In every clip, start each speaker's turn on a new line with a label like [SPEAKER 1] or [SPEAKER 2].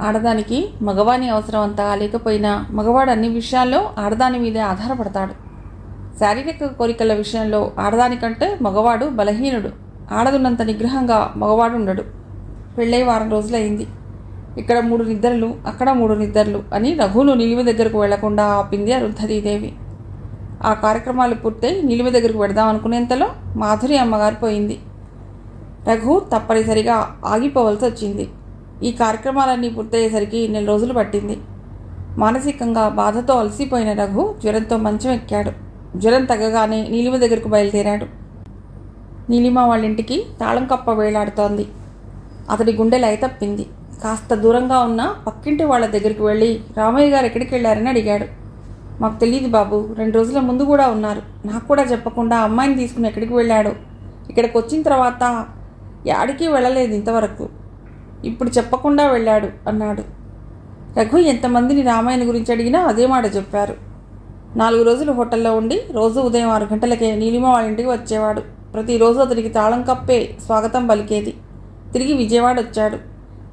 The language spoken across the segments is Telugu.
[SPEAKER 1] ఆడదానికి మగవాని అవసరం అంతగా లేకపోయినా మగవాడు అన్ని విషయాల్లో ఆడదాని మీదే ఆధారపడతాడు. శారీరక కోరికల విషయంలో ఆడదానికంటే మగవాడు బలహీనుడు. ఆడదున్నంత నిగ్రహంగా మగవాడు ఉండడు. పెళ్ళై వారం రోజులైంది. ఇక్కడ 3 నిద్రలు, అక్కడ 3 నిద్రలు అని రఘును నిలువ దగ్గరకు వెళ్లకుండా ఆపింది అరుంధతీదేవి. ఆ కార్యక్రమాలు పూర్తయి నిలువ దగ్గరకు వెడదాం అనుకునేంతలో మాధురి అమ్మగారు పోయింది. రఘు తప్పనిసరిగా ఆగిపోవలసి వచ్చింది. ఈ కార్యక్రమాలన్నీ పూర్తయ్యేసరికి 4 రోజులు పట్టింది. మానసికంగా బాధతో అలసిపోయిన రఘు జ్వరంతో మంచం ఎక్కాడు. జ్వరం తగ్గగానే నీలిమ దగ్గరకు బయలుదేరాడు. నీలిమ వాళ్ళింటికి తాళం కప్ప వేలాడుతోంది. అతడి గుండె లయ తప్పింది. కాస్త దూరంగా ఉన్న పక్కింటి వాళ్ళ దగ్గరికి వెళ్ళి రామయ్య గారు ఎక్కడికి వెళ్ళారని అడిగాడు. మాకు తెలియదు బాబు, 2 రోజుల ముందు కూడా ఉన్నారు. నాకు కూడా చెప్పకుండా అమ్మాయిని తీసుకుని ఎక్కడికి వెళ్ళాడు. ఇక్కడికి వచ్చిన తర్వాత యాడికి వెళ్ళలేదు ఇంతవరకు. ఇప్పుడు చెప్పకుండా వెళ్ళాడు అన్నాడు. రఘు ఎంతమందిని రామాయణ గురించి అడిగినా అదే మాట చెప్పారు. 4 రోజులు హోటల్లో ఉండి రోజు ఉదయం 6 గంటలకే నీలిమ వాళ్ళ ఇంటికి వచ్చేవాడు. ప్రతిరోజు అతనికి తాళం కప్పే స్వాగతం పలికేది. తిరిగి విజయవాడ వచ్చాడు.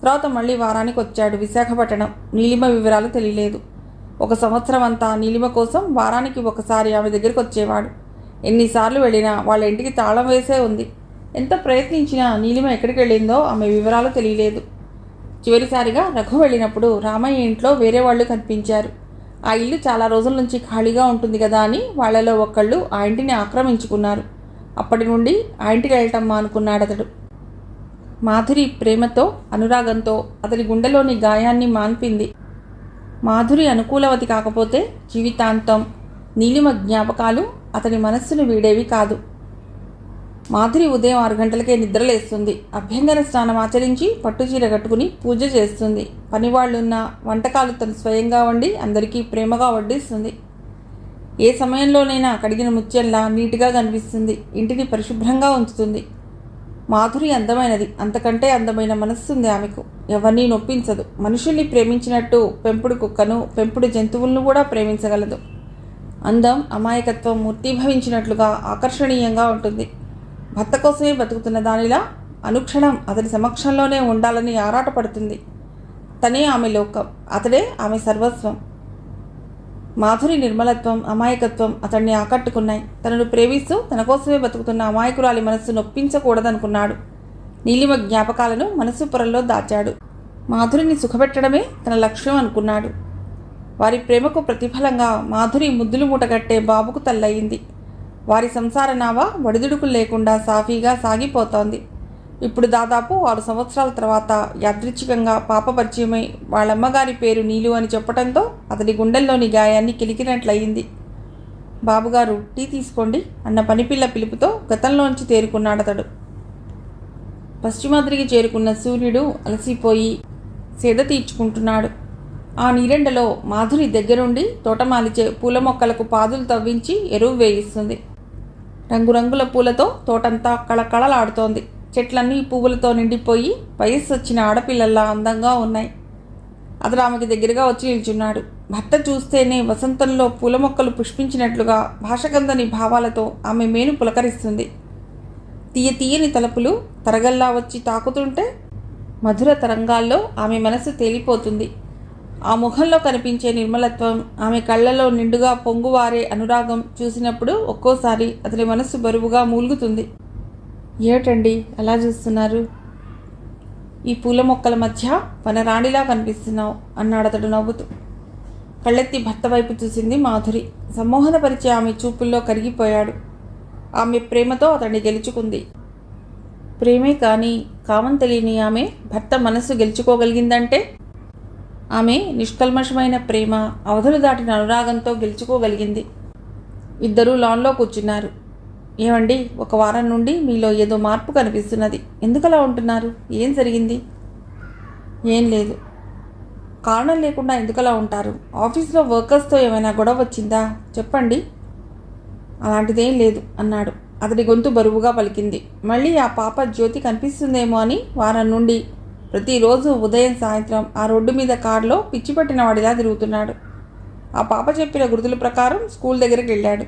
[SPEAKER 1] తర్వాత మళ్ళీ వారానికి వచ్చాడు విశాఖపట్నం. నీలిమ వివరాలు తెలియలేదు. 1 సంవత్సరం అంతా నీలిమ కోసం వారానికి ఒకసారి ఆమె దగ్గరికి వచ్చేవాడు. ఎన్నిసార్లు వెళ్ళినా వాళ్ళ ఇంటికి తాళం వేసే ఉంది. ఎంత ప్రయత్నించినా నీలిమ ఎక్కడికి వెళ్ళిందో ఆమె వివరాలు తెలియలేదు. చివరిసారిగా రఘు వెళ్ళినప్పుడు రామయ్య ఇంట్లో వేరే వాళ్ళు కనిపించారు. ఆ ఇల్లు చాలా రోజుల నుంచి ఖాళీగా ఉంటుంది కదా అని వాళ్లలో ఒకళ్ళు ఆ ఇంటిని ఆక్రమించుకున్నారు. అప్పటి నుండి ఆ ఇంటికి వెళ్ళటం మానుకున్నాడు అతడు. మాధురి ప్రేమతో అనురాగంతో అతడి గుండెలోని గాయాన్ని మాన్పింది. మాధురి అనుకూలవతి కాకపోతే జీవితాంతం నీలిమ జ్ఞాపకాలు అతని మనస్సును వీడేవి కాదు. మాధురి ఉదయం 6 గంటలకే నిద్రలేస్తుంది. అభ్యంగన స్నానం ఆచరించి పట్టుచీర కట్టుకుని పూజ చేస్తుంది. పనివాళ్లున్న వంటకాలు తను స్వయంగా వండి అందరికీ ప్రేమగా వడ్డిస్తుంది. ఏ సమయంలోనైనా కడిగిన ముత్యంలా నీటిగా కనిపిస్తుంది. ఇంటిని పరిశుభ్రంగా ఉంచుతుంది. మాధురి అందమైనది. అంతకంటే అందమైన మనస్సుంది ఆమెకు. ఎవరినీ నొప్పించదు. మనుషుల్ని ప్రేమించినట్టు పెంపుడు కుక్కను, పెంపుడు జంతువులను కూడా ప్రేమించగలదు. అందం, అమాయకత్వం మూర్తీభవించినట్లుగా ఆకర్షణీయంగా ఉంటుంది. భర్త కోసమే బతుకుతున్న దానిలా అనుక్షణం అతని సమక్షంలోనే ఉండాలని ఆరాటపడుతుంది. తనే ఆమె లోకం, అతడే ఆమె సర్వస్వం. మాధురి నిర్మలత్వం, అమాయకత్వం అతన్ని ఆకట్టుకున్నాయి. తనను ప్రేమిస్తూ తన కోసమే బతుకుతున్న అమాయకురాలి మనస్సు నొప్పించకూడదనుకున్నాడు. నీలిమ జ్ఞాపకాలను మనస్సు పొరల్లో దాచాడు. మాధురిని సుఖపెట్టడమే తన లక్ష్యం అనుకున్నాడు. వారి ప్రేమకు ప్రతిఫలంగా మాధురి ముద్దులు మూటగట్టే బాబుకు తల్లయింది. వారి సంసార నావ వడిదుడుకులు లేకుండా సాఫీగా సాగిపోతోంది. ఇప్పుడు దాదాపు 6 సంవత్సరాల తర్వాత యాదృచ్ఛికంగా పాప పరిచయమై వాళ్ళమ్మగారి పేరు నీలు అని చెప్పడంతో అతడి గుండెల్లోని గాయాన్ని కిలికినట్లయింది. బాబుగారు, టీ తీసుకోండి అన్న పనిపిల్ల పిలుపుతో గతంలోంచి తేరుకున్నాడతడు. పశ్చిమాద్రికి చేరుకున్న సూర్యుడు అలసిపోయి సేద తీర్చుకుంటున్నాడు. ఆ నీరెండలో మాధురి దగ్గరుండి తోటమాలిచే పూల మొక్కలకు పాదులు తవ్వించి ఎరువు వేయిస్తుంది. రంగురంగుల పూలతో తోటంతా కళకళలాడుతోంది. చెట్లన్నీ పువ్వులతో నిండిపోయి వయస్సు వచ్చిన ఆడపిల్లల్లా అందంగా ఉన్నాయి. అతడు ఆమెకి దగ్గరగా వచ్చి నిల్చున్నాడు. భర్త చూస్తేనే వసంతంలో పూల మొక్కలు పుష్పించినట్లుగా భాషకందని భావాలతో ఆమె మేను పులకరిస్తుంది. తీయని తలపులు తరగల్లా వచ్చి తాకుతుంటే మధుర తరంగాల్లో ఆమె మనసు తేలిపోతుంది. ఆ ముఖంలో కనిపించే నిర్మలత్వం, ఆమె కళ్ళలో నిండుగా పొంగువారే అనురాగం చూసినప్పుడు ఒక్కోసారి అతని మనస్సు బరువుగా మూలుగుతుంది. ఏమిటండి అలా చూస్తున్నారు? ఈ పూల మొక్కల మధ్య వనరాణిలా కనిపిస్తున్నావు అన్నాడతడు నవ్వుతూ. కళ్ళెత్తి భర్త వైపు చూసింది మాధురి. సమ్మోహనపరిచే ఆమె చూపుల్లో కరిగిపోయాడు. ఆమె ప్రేమతో అతన్ని గెలుచుకుంది. ప్రేమే కానీ కామం తెలియని ఆమె భర్త మనస్సు గెలుచుకోగలిగిందంటే ఆమె నిష్కల్మషమైన ప్రేమ, అవధులు దాటిన అనురాగంతో గెలుచుకోగలిగింది. ఇద్దరూ లాన్లో కూర్చున్నారు. ఏమండి, 1 వారం నుండి మీలో ఏదో మార్పు కనిపిస్తున్నది. ఎందుకలా ఉంటున్నారు? ఏం జరిగింది? ఏం లేదు. కారణం లేకుండా ఎందుకలా ఉంటారు? ఆఫీస్లో వర్కర్స్తో ఏమైనా గొడవ వచ్చిందా? చెప్పండి. అలాంటిదేం లేదు అన్నాడు. అతడి గొంతు బరువుగా పలికింది. మళ్ళీ ఆ పాప జ్యోతి కనిపిస్తుందేమో అని వారం నుండి ప్రతిరోజు ఉదయం సాయంత్రం ఆ రోడ్డు మీద కారులో పిచ్చి పట్టిన వాడిలా తిరుగుతున్నాడు. ఆ పాప చెప్పిన గుర్తుల ప్రకారం స్కూల్ దగ్గరికి వెళ్ళాడు.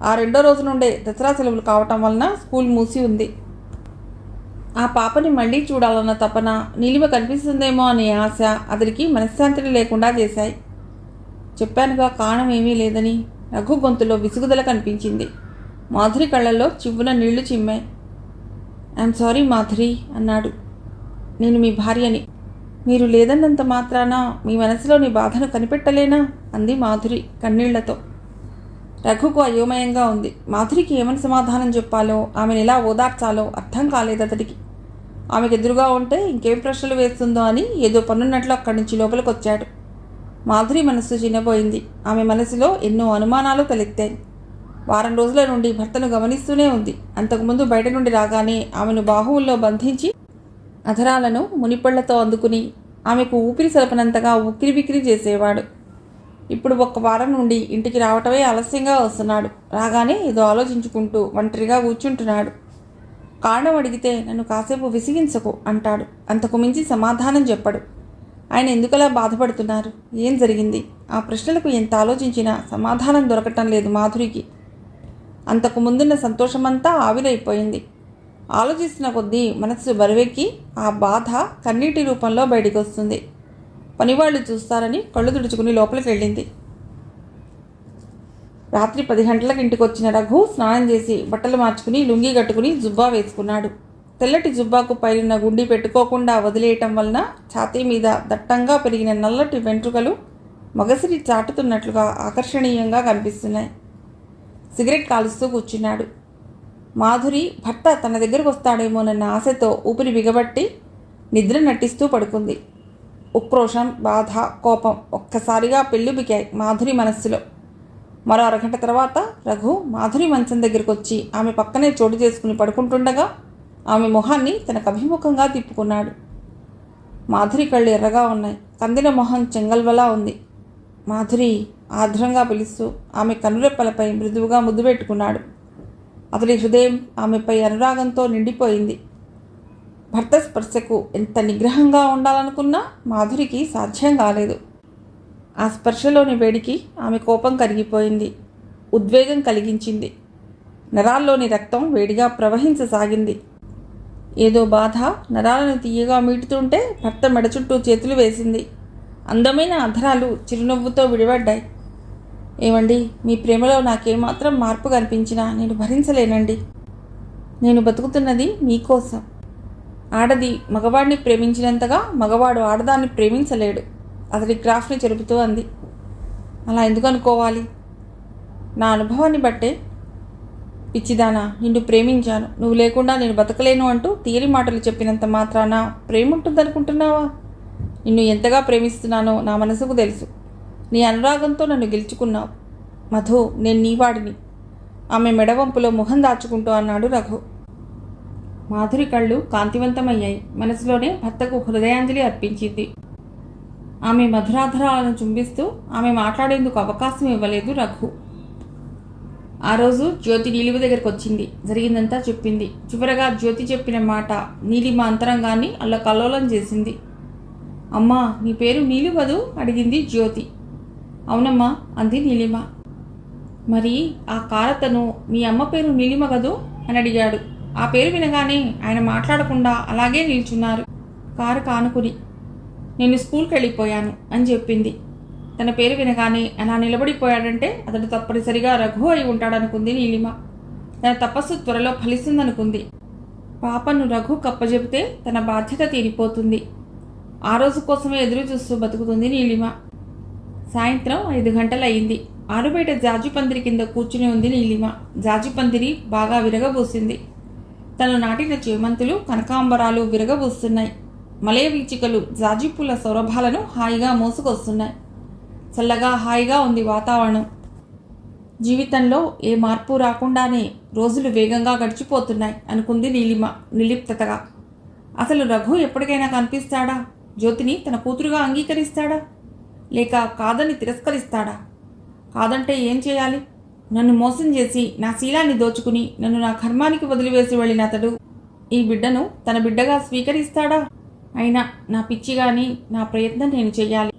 [SPEAKER 1] ఆ 2వ రోజు నుండే దసరా సెలవులు కావటం వలన స్కూల్ మూసి ఉంది. ఆ పాపని మళ్ళీ చూడాలన్న తపన, నీలిమ కనిపిస్తుందేమో అనే ఆశ అతడికి మనశ్శాంతిని లేకుండా చేశాయి. చెప్పానుగా కారణం ఏమీ లేదని. రఘు గొంతులో విసుగుదల కనిపించింది. మాధురి కళ్ళల్లో చివ్వున నీళ్లు చిమ్మాయి. ఐఎమ్ సారీ మాధురి అన్నాడు. నేను మీ భార్యని. మీరు లేదన్నంత మాత్రాన మీ మనసులోని బాధను కనిపెట్టలేనా అంది మాధురి కన్నీళ్లతో. రఘుకు అయోమయంగా ఉంది. మాధురికి ఏమని సమాధానం చెప్పాలో, ఆమెను ఎలా ఓదార్చాలో అర్థం కాలేదు అతడికి. ఆమెకు ఎదురుగా ఉంటే ఇంకేం ప్రశ్నలు వేస్తుందో అని ఏదో పనున్నట్లు అక్కడి నుంచి లోపలికి వచ్చాడు. మాధురి మనస్సు చిన్నపోయింది. ఆమె మనసులో ఎన్నో అనుమానాలు తలెత్తాయి. వారం రోజుల నుండి భర్తను గమనిస్తూనే ఉంది. అంతకుముందు బయట నుండి రాగానే ఆమెను బాహువుల్లో బంధించి అధరాలను మునిపళ్లతో అందుకుని ఆమెకు ఊపిరి సలపనంతగా ఉక్కిరిబిక్కిరి చేసేవాడు. ఇప్పుడు ఒక్క వారం నుండి ఇంటికి రావటమే ఆలస్యంగా వస్తున్నాడు. రాగానే ఏదో ఆలోచించుకుంటూ ఒంటరిగా కూర్చుంటున్నాడు. కారణం అడిగితే నన్ను కాసేపు విసిగించకు అంటాడు. అంతకు మించి సమాధానం చెప్పడు. ఆయన ఎందుకలా బాధపడుతున్నారు? ఏం జరిగింది? ఆ ప్రశ్నలకు ఎంత ఆలోచించినా సమాధానం దొరకటం లేదు మాధురికి. అంతకు ముందున్న సంతోషమంతా ఆవిరైపోయింది. ఆలోచిస్తున్న కొద్దీ మనస్సు బరువెక్కి ఆ బాధ కన్నీటి రూపంలో బయటికి వస్తుంది. పనివాళ్లు చూస్తారని కళ్ళు తుడుచుకుని లోపలికి వెళ్ళింది. రాత్రి 10 గంటలకు ఇంటికి వచ్చిన రఘు స్నానం చేసి బట్టలు మార్చుకుని లుంగీ కట్టుకుని జుబ్బా వేసుకున్నాడు. తెల్లటి జుబ్బాకు పైన గుండి పెట్టుకోకుండా వదిలేయటం వలన ఛాతీ మీద దట్టంగా పెరిగిన నల్లటి వెంట్రుకలు మగసిరి చాటుతున్నట్లుగా ఆకర్షణీయంగా కనిపిస్తున్నాయి. సిగరెట్ కాలుస్తూ కూర్చున్నాడు. మాధురి భర్త తన దగ్గరకు వస్తాడేమోనన్న ఆశతో ఊపిరి బిగబట్టి నిద్ర నటిస్తూ పడుకుంది. ఉక్రోషం, బాధ, కోపం ఒక్కసారిగా పెళ్ళుబికాయి మాధురి మనస్సులో. మరో అరగంట తర్వాత రఘు మాధురి మంచం దగ్గరకు వచ్చి ఆమె పక్కనే చోటు చేసుకుని పడుకుంటుండగా ఆమె మొహాన్ని తనకు అభిముఖంగా తిప్పుకున్నాడు. మాధురి కళ్ళు ఎర్రగా ఉన్నాయి. కందిన మొహం చెంగల్వలా ఉంది. మాధురి ఆర్ద్రంగా పిలుస్తూ ఆమె కనురెప్పలపై మృదువుగా ముద్దు పెట్టుకున్నాడు. అతడి హృదయం ఆమెపై అనురాగంతో నిండిపోయింది. భర్త స్పర్శకు ఎంత నిగ్రహంగా ఉండాలనుకున్నా మాధురికి సాధ్యం కాలేదు. ఆ స్పర్శలోని వేడికి ఆమె కోపం కరిగిపోయింది. ఉద్వేగం కలిగించింది. నరాల్లోని రక్తం వేడిగా ప్రవహించసాగింది. ఏదో బాధ నరాలను తీయగా మీటుతుంటే భర్త మెడ చుట్టూ చేతులు వేసింది. అందమైన అధరాలు చిరునవ్వుతో విడిపడ్డాయి. ఏమండి, మీ ప్రేమలో నాకేమాత్రం మార్పు కనిపించినా నేను భరించలేనండి. నేను బతుకుతున్నది మీకోసం. ఆడది మగవాడిని ప్రేమించినంతగా మగవాడు ఆడదాన్ని ప్రేమించలేడు. అతడి గ్రాఫ్ని చెరుపుతూ అంది. అలా ఎందుకు అనుకోవాలి? నా అనుభవాన్ని బట్టే. పిచ్చిదానా, నిన్ను ప్రేమించాను, నువ్వు లేకుండా నేను బతకలేను అంటూ తీరి మాటలు చెప్పినంత మాత్రాన ప్రేమ ఉంటుందనుకుంటున్నావా? నిన్ను ఎంతగా ప్రేమిస్తున్నానో నా మనసుకు తెలుసు. నీ అనురాగంతో నన్ను గెలుచుకున్నావు. మధు, నేను నీవాడిని. ఆమె మెడవంపులో ముఖం దాచుకుంటూ అన్నాడు రఘు. మాధురి కళ్ళు కాంతివంతమయ్యాయి. మనసులోనే భర్తకు హృదయాంజలి అర్పించింది. ఆమె మధురాధరాలను చుంబిస్తూ ఆమె మాట్లాడేందుకు అవకాశం ఇవ్వలేదు రఘు. ఆ రోజు జ్యోతి నీలిమ దగ్గరకు వచ్చింది. జరిగిందంతా చెప్పింది. చివరగా జ్యోతి చెప్పిన మాట నీలిమ అంతరంగాన్ని అల్లకల్లోలం చేసింది. అమ్మా, నీ పేరు నీలు కదూ అడిగింది జ్యోతి. అవునమ్మా అంది నీలిమ. మరి ఆ కారతను మీ అమ్మ పేరు నీలిమ కదూ అని అడిగాడు. ఆ పేరు వినగానే ఆయన మాట్లాడకుండా అలాగే నిల్చున్నారు, కారు కానుకుని. నేను స్కూల్కి వెళ్ళిపోయాను అని చెప్పింది. తన పేరు వినగానే అలా నిలబడిపోయాడంటే అతడు తప్పనిసరిగా రఘు అయి ఉంటాడనుకుంది నీలిమ. తన తపస్సు త్వరలో ఫలిస్తుందనుకుంది. పాపను రఘు కప్పజెపితే తన బాధ్యత తీరిపోతుంది. ఆ రోజు కోసమే ఎదురు చూస్తూ బతుకుతుంది నీలిమ. సాయంత్రం 5 గంటలయ్యింది. ఆరుబయట జాజి పందిరి కింద కూర్చుని ఉంది నీలిమ. జాజి పందిరి బాగా విరగబూసింది. తను నాటిన చేమంతులు, కనకాంబరాలు విరగబూస్తున్నాయి. మలయ వీచికలు జాజిపూల సౌరభాలను హాయిగా మోసుకొస్తున్నాయి. చల్లగా హాయిగా ఉంది వాతావరణం. జీవితంలో ఏ మార్పు రాకుండానే రోజులు వేగంగా గడిచిపోతున్నాయి అనుకుంది నీలిమ నిర్లిప్తగా. అసలు రఘు ఎప్పటికైనా కనిపిస్తాడా? జ్యోతిని తన కూతురుగా అంగీకరిస్తాడా? లేక కాదని తిరస్కరిస్తాడా? కాదంటే ఏం చేయాలి? నన్ను మోసం చేసి నా శీలాన్ని దోచుకుని నన్ను నా కర్మానికి వదిలివేసి వెళ్ళిన అతడు ఈ బిడ్డను తన బిడ్డగా స్వీకరిస్తాడా? అయినా నా పిచ్చిగాని నా ప్రయత్నం నేను చెయ్యాలి.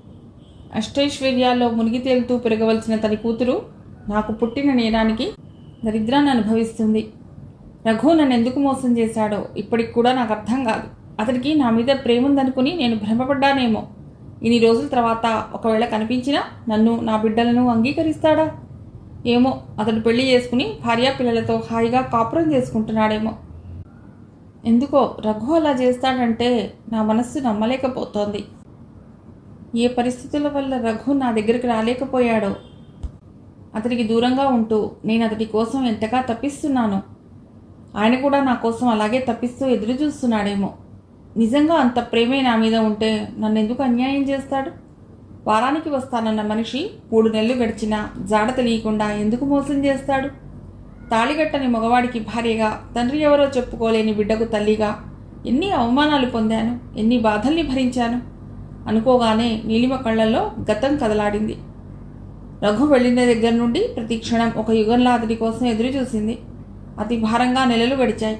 [SPEAKER 1] అష్టైశ్వర్యాల్లో మునిగి తేలుతూ పెరగవలసిన తన కూతురు నాకు పుట్టిన నేరానికి దరిద్రాన్ని అనుభవిస్తుంది. రఘు నన్ను ఎందుకు మోసం చేశాడో ఇప్పటికి కూడా నాకు అర్థం కాదు. అతనికి నా మీద ప్రేమ ఉందనుకుని నేను భ్రమపడ్డానేమో. ఇన్ని రోజుల తర్వాత ఒకవేళ కనిపించినా నన్ను, నా బిడ్డలను అంగీకరిస్తాడా? ఏమో, అతడు పెళ్లి చేసుకుని భార్యాపిల్లలతో హాయిగా కాపురం చేసుకుంటున్నాడేమో. ఎందుకో రఘు అలా చేస్తాడంటే నా మనస్సు నమ్మలేకపోతోంది. ఏ పరిస్థితుల వల్ల రఘు నా దగ్గరికి రాలేకపోయాడో. అతడికి దూరంగా ఉంటూ నేను అతడి కోసం ఎంతగా తప్పిస్తున్నాను. ఆయన కూడా నా కోసం అలాగే తప్పిస్తూ ఎదురు చూస్తున్నాడేమో. నిజంగా అంత ప్రేమే నా మీద ఉంటే నన్నెందుకు అన్యాయం చేస్తాడు? వారానికి వస్తానన్న మనిషి 3 నెలలు గడిచినా జాడ తెలియకుండా ఎందుకు మోసం చేస్తాడు? తాళిగట్టని మగవాడికి భార్యగా, తండ్రి ఎవరో చెప్పుకోలేని బిడ్డకు తల్లిగా ఎన్ని అవమానాలు పొందాను, ఎన్ని బాధల్ని భరించాను. అనుకోగానే నీలిమ కళ్ళల్లో గతం కదలాడింది. రఘు వెళ్ళిన దగ్గర నుండి ప్రతి క్షణం ఒక యుగంలా అతడి కోసం ఎదురు చూసింది. అతి భారంగా నెలలు గడిచాయి.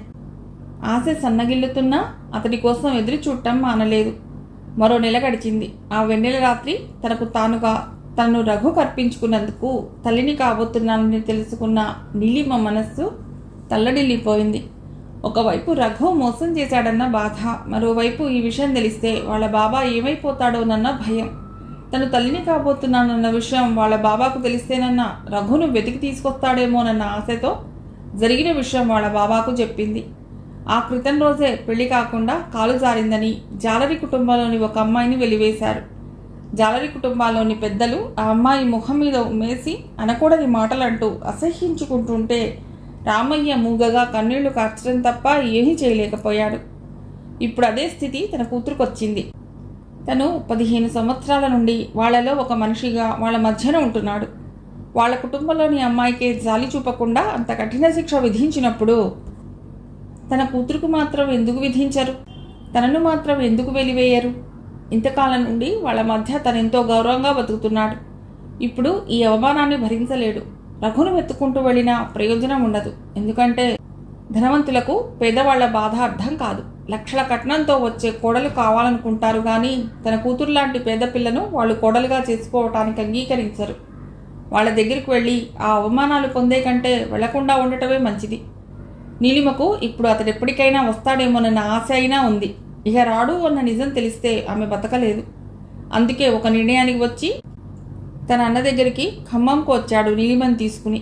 [SPEAKER 1] ఆశ సన్నగిల్లుతున్నా అతడి కోసం ఎదురు చూడటం మానలేదు. మరో నెల గడిచింది. ఆ వెన్నెల రాత్రి తనను రఘు కర్పించుకున్నందుకు తల్లిని కాబోతున్నానని తెలుసుకున్న నీలిమ మనస్సు తల్లడిల్లిపోయింది. ఒకవైపు రఘు మోసం చేశాడన్న బాధ, మరోవైపు ఈ విషయం తెలిస్తే వాళ్ళ బాబా ఏమైపోతాడోనన్న భయం. తను తల్లిని కాబోతున్నానన్న విషయం వాళ్ళ బాబాకు తెలిస్తేనన్న రఘును వెతికి తీసుకొస్తాడేమోనన్న ఆశతో జరిగిన విషయం వాళ్ళ బాబాకు చెప్పింది. ఆ క్రితం రోజే పెళ్లి కాకుండా కాలు జారిందని జాలరి కుటుంబంలోని ఒక అమ్మాయిని వెలివేశారు. జాలరి కుటుంబాల్లోని పెద్దలు ఆ అమ్మాయి ముఖం మీద ఉమ్మేసి అనకూడని మాటలంటూ అసహ్యించుకుంటుంటే రామయ్య మూగగా కన్నీళ్లు కార్చడం తప్ప ఏమీ చేయలేకపోయాడు. ఇప్పుడు అదే స్థితి తన కూతురుకొచ్చింది. తను 15 సంవత్సరాల నుండి వాళ్లలో ఒక మనిషిగా వాళ్ళ మధ్యన ఉంటున్నాడు. వాళ్ళ కుటుంబంలోని అమ్మాయికి జాలి చూపకుండా అంత కఠిన శిక్ష విధించినప్పుడు తన కూతురుకు మాత్రం ఎందుకు విధించరు? తనను మాత్రం ఎందుకు వెలివేయరు? ఇంతకాలం నుండి వాళ్ళ మధ్య తనెంతో గౌరవంగా బతుకుతున్నాడు. ఇప్పుడు ఈ అవమానాన్ని భరించలేడు. రఘును వెతుక్కుంటూ వెళ్ళినా ప్రయోజనం ఉండదు. ఎందుకంటే ధనవంతులకు పేదవాళ్ల బాధ అర్థం కాదు. లక్షల కట్నంతో వచ్చే కోడలు కావాలనుకుంటారు కానీ తన కూతురు లాంటి పేద పిల్లను వాళ్ళు కోడలుగా చేసుకోవటానికి అంగీకరించరు. వాళ్ళ దగ్గరికి వెళ్ళి ఆ అవమానాలు పొందే కంటే వెళ్లకుండా ఉండటమే మంచిది. నీలిమకు ఇప్పుడు అతడు ఎప్పటికైనా వస్తాడేమోనన్న ఆశ అయినా ఉంది. ఇక రాడు అన్న నిజం తెలిస్తే ఆమె బతకలేదు. అందుకే ఒక నిర్ణయానికి వచ్చి తన అన్న దగ్గరికి ఖమ్మంకు వచ్చాడు నీలిమను తీసుకుని.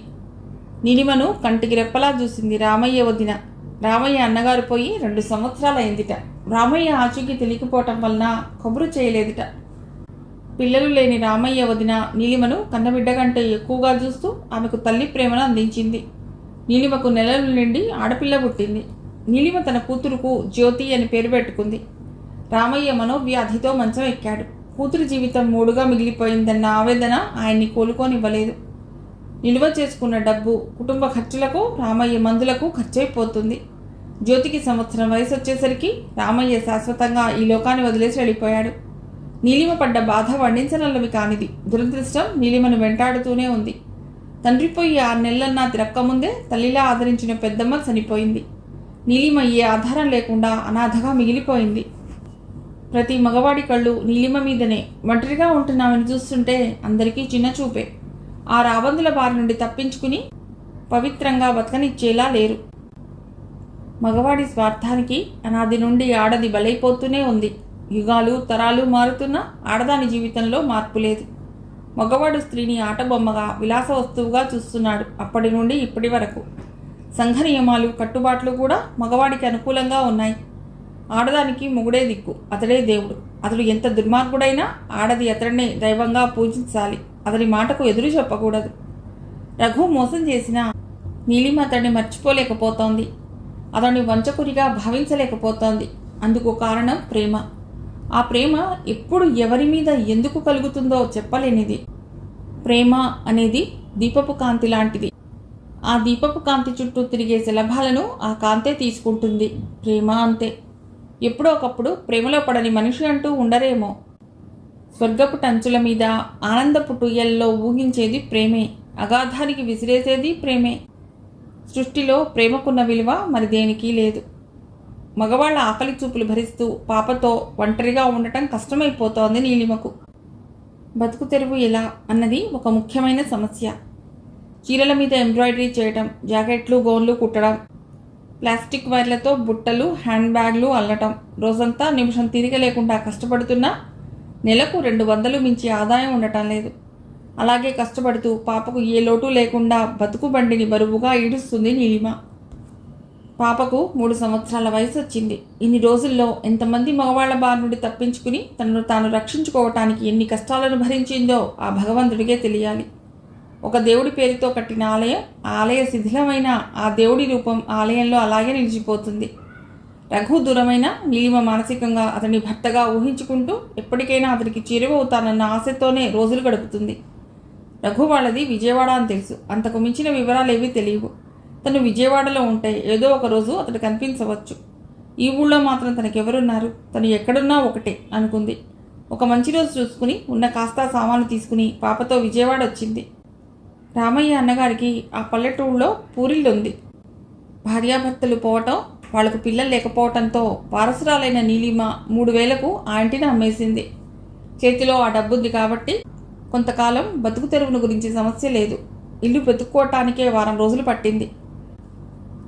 [SPEAKER 1] నీలిమను కంటికి రెప్పలా చూసింది రామయ్య వదిన. రామయ్య అన్నగారు పోయి 2 సంవత్సరాలైందిట. రామయ్య ఆచూకీ తెలియకపోవటం వలన కబురు చేయలేదిట. పిల్లలు లేని రామయ్య వదిన నీలిమను కన్నబిడ్డ కంటే ఎక్కువగా చూస్తూ ఆమెకు తల్లి ప్రేమను అందించింది. నీలిమకు నెలల నుండి ఆడపిల్ల పుట్టింది. నీలిమ తన కూతురుకు జ్యోతి అని పేరు పెట్టుకుంది. రామయ్య మనోవ్యాధితో మంచం ఎక్కాడు. కూతురు జీవితం మూడుగా మిగిలిపోయిందన్న ఆవేదన ఆయన్ని కోలుకోనివ్వలేదు. నిలువ చేసుకున్న డబ్బు కుటుంబ ఖర్చులకు, రామయ్య మందులకు ఖర్చయిపోతుంది. జ్యోతికి సంవత్సరం వయసు వచ్చేసరికి రామయ్య శాశ్వతంగా ఈ లోకాన్ని వదిలేసి వెళ్ళిపోయాడు. నీలిమ పడ్డ బాధ వర్ణించనల్లవి కానిది. దురదృష్టం నీలిమను వెంటాడుతూనే ఉంది. తండ్రి పోయి 6 నెలలన్నా తిరక్కముందే తల్లిలా ఆదరించిన పెద్దమ్మ చనిపోయింది. నీలిమ ఏ ఆధారం లేకుండా అనాథగా మిగిలిపోయింది. ప్రతి మగవాడి కళ్ళు నీలిమ మీదనే. ఒంటరిగా ఉంటున్నామని చూస్తుంటే అందరికీ చిన్న చూపే. ఆ రాబందుల బారి నుండి తప్పించుకుని పవిత్రంగా బతకనిచ్చేలా లేరు. మగవాడి స్వార్థానికి అనాది నుండి ఆడది బలైపోతూనే ఉంది. యుగాలు తరాలు మారుతున్నా ఆడదాని జీవితంలో మార్పు లేదు. మగవాడు స్త్రీని ఆటబొమ్మగా, విలాస వస్తువుగా చూస్తున్నాడు అప్పటి నుండి ఇప్పటి వరకు. సంఘ నియమాలు, కట్టుబాట్లు కూడా మగవాడికి అనుకూలంగా ఉన్నాయి. ఆడదానికి మొగుడే దిక్కు, అతడే దేవుడు. అతడు ఎంత దుర్మార్గుడైనా ఆడది అతడినే దైవంగా పూజించాలి. అతడి మాటకు ఎదురు చెప్పకూడదు. రఘు మోసం చేసినా నీలిమ అతడిని మర్చిపోలేకపోతోంది. అతడిని వంచకురిగా భావించలేకపోతోంది. అందుకు కారణం ప్రేమ. ఆ ప్రేమ ఎప్పుడు ఎవరి మీద ఎందుకు కలుగుతుందో చెప్పలేనిది. ప్రేమ అనేది దీపపు కాంతి లాంటిది. ఆ దీపపు కాంతి చుట్టూ తిరిగే శలభాలను ఆ కాంతే తీసుకుంటుంది. ప్రేమ అంతే. ఎప్పుడో ఒకప్పుడు ప్రేమలో పడని మనిషి అంటూ ఉండరేమో. స్వర్గపు టంచుల మీద ఆనందపు టుయ్యల్లో ఊహించేది ప్రేమే. అగాధానికి విసిరేసేది ప్రేమే. సృష్టిలో ప్రేమకున్న విలువ మరి దేనికి లేదు. మగవాళ్ల ఆకలి చూపులు భరిస్తూ పాపతో ఒంటరిగా ఉండటం కష్టమైపోతోంది నీలిమకు. బతుకు తెరువు ఎలా అన్నది ఒక ముఖ్యమైన సమస్య. చీరల మీద ఎంబ్రాయిడరీ చేయటం, జాకెట్లు, గౌన్లు కుట్టడం, ప్లాస్టిక్ వైర్లతో బుట్టలు, హ్యాండ్ బ్యాగ్లు అల్లటం, రోజంతా నిమిషం తీరిక లేకుండా కష్టపడుతున్నా నెలకు 200 మించి ఆదాయం ఉండటం లేదు. అలాగే కష్టపడుతూ పాపకు ఏ లోటు లేకుండా బతుకు బండిని బరువుగా ఈడుస్తుంది నీలిమ. పాపకు 3 సంవత్సరాల వయసు వచ్చింది. ఇన్ని రోజుల్లో ఎంతమంది మగవాళ్ల బారి నుండి తప్పించుకుని తనను తాను రక్షించుకోవటానికి ఎన్ని కష్టాలను భరించిందో ఆ భగవంతుడికే తెలియాలి. ఒక దేవుడి పేరుతో కట్టిన ఆలయం, ఆలయ శిథిలమైన ఆ దేవుడి రూపం ఆలయంలో అలాగే నిలిచిపోతుంది. రఘు దూరమైన నీలిమ మానసికంగా అతని భర్తగా ఊహించుకుంటూ ఎప్పటికైనా అతనికి చేరువవుతానన్న ఆశతోనే రోజులు గడుపుతుంది. రఘు వాళ్ళది విజయవాడ అని తెలుసు. అంతకు మించిన వివరాలు ఏవీ తెలియవు. తను విజయవాడలో ఉంటే ఏదో ఒక రోజు అతడు కనిపించవచ్చు. ఈ ఊళ్ళో మాత్రం తనకెవరున్నారు? తను ఎక్కడున్నా ఒకటే అనుకుంది. ఒక మంచి రోజు చూసుకుని ఉన్న కాస్త సామాను తీసుకుని పాపతో విజయవాడ వచ్చింది. రామయ్య అన్నగారికి ఆ పల్లెటూళ్ళలో పూరిల్లుంది. భార్యాభర్తలు పోవటం, వాళ్లకు పిల్లలు లేకపోవటంతో వారసురాలైన నీలిమ 3000కు ఆ ఇంటిని అమ్మేసింది. చేతిలో ఆ డబ్బుంది కాబట్టి కొంతకాలం బతుకు తెరువును గురించి సమస్య లేదు. ఇల్లు వెతుక్కోవటానికే వారం రోజులు పట్టింది.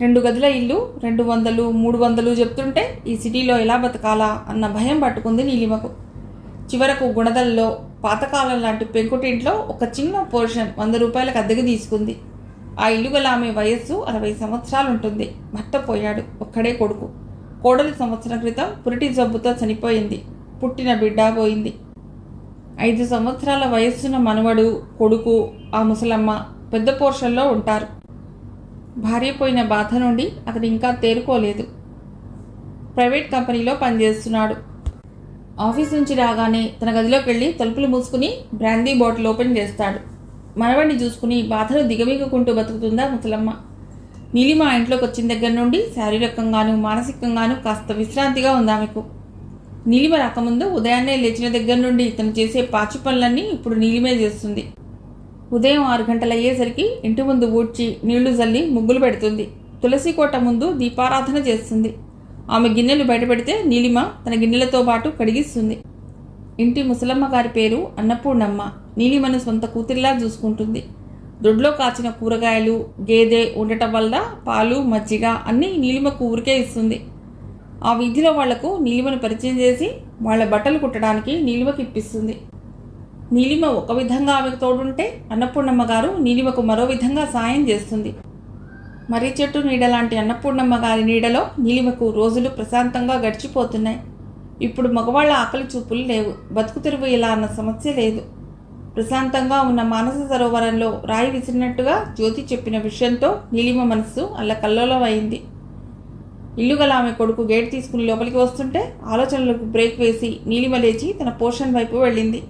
[SPEAKER 1] 2 గదుల ఇల్లు 200, 300 చెప్తుంటే ఈ సిటీలో ఎలా బతకాలా అన్న భయం పట్టుకుంది నీలిమకు. చివరకు గుణదల్లో పాతకాలం లాంటి పెంకుటింట్లో ఒక చిన్న పోర్షన్ 100 రూపాయలకు అద్దెకు తీసుకుంది. ఆ ఇల్లు గల ఆమె వయస్సు 60 సంవత్సరాలు ఉంటుంది. భర్త పోయాడు. ఒక్కడే కొడుకు. కోడలి సంవత్సరం క్రితం పురిటి జబ్బుతో చనిపోయింది. పుట్టిన బిడ్డ పోయింది. 5 సంవత్సరాల వయస్సున్న మనవడు, కొడుకు, ఆ ముసలమ్మ పెద్ద పోర్షన్లో ఉంటారు. భార్య పోయిన బాధ నుండి అతడు ఇంకా తేరుకోలేదు. ప్రైవేట్ కంపెనీలో పనిచేస్తున్నాడు. ఆఫీస్ నుంచి రాగానే తన గదిలోకి వెళ్ళి తలుపులు మూసుకుని బ్రాందీ బాటిల్ ఓపెన్ చేస్తాడు. మనవడిని చూసుకుని బాధను దిగమిగుకుంటూ బతుకుతుందా ముసలమ్మ. నీలిమ ఇంట్లోకి వచ్చిన దగ్గర నుండి శారీరకంగాను మానసికంగాను కాస్త విశ్రాంతిగా ఉంది ఆమెకు. నీలిమ రాకముందు ఉదయాన్నే లేచిన దగ్గర నుండి తను చేసే పాచి పనులన్నీ ఇప్పుడు నీలిమే చేస్తుంది. ఉదయం 6 గంటలు అయ్యేసరికి ఇంటి ముందు ఊడ్చి నీళ్లు జల్లి ముగ్గులు పెడుతుంది. తులసి కోట ముందు దీపారాధన చేస్తుంది. ఆమె గిన్నెలు బయటపెడితే నీలిమ తన గిన్నెలతో పాటు కడిగిస్తుంది. ఇంటి ముసలమ్మ గారి పేరు అన్నపూర్ణమ్మ. నీలిమను సొంత కూతురిలా చూసుకుంటుంది. దొడ్లో కాచిన కూరగాయలు, గేదె ఉండటం వల్ల పాలు, మజ్జిగ అన్నీ నీలిమకు ఊరికే ఇస్తుంది. ఆ వీధిలో వాళ్లకు నీలిమను పరిచయం చేసి వాళ్ల బట్టలు కుట్టడానికి నీలిమకి ఇప్పిస్తుంది. నీలిమ ఒక విధంగా ఆమెకు తోడుంటే అన్నపూర్ణమ్మ గారు నీలిమకు మరో విధంగా సాయం చేస్తుంది. మర్రి చెట్టు నీడలాంటి అన్నపూర్ణమ్మ గారి నీడలో నీలిమకు రోజులు ప్రశాంతంగా గడిచిపోతున్నాయి. ఇప్పుడు మగవాళ్ల ఆకలి చూపులు లేవు. బతుకు తెరువు ఇలా అన్న సమస్య లేదు. ప్రశాంతంగా ఉన్న మానస సరోవరంలో రాయి విసిరినట్టుగా జ్యోతి చెప్పిన విషయంతో నీలిమ మనస్సు అల్లకల్లోలం అయింది. ఇల్లు గల ఆమె కొడుకు గేట్ తీసుకుని లోపలికి వస్తుంటే ఆలోచనలకు బ్రేక్ వేసి నీలిమ లేచి తన పోర్షన్ వైపు వెళ్ళింది.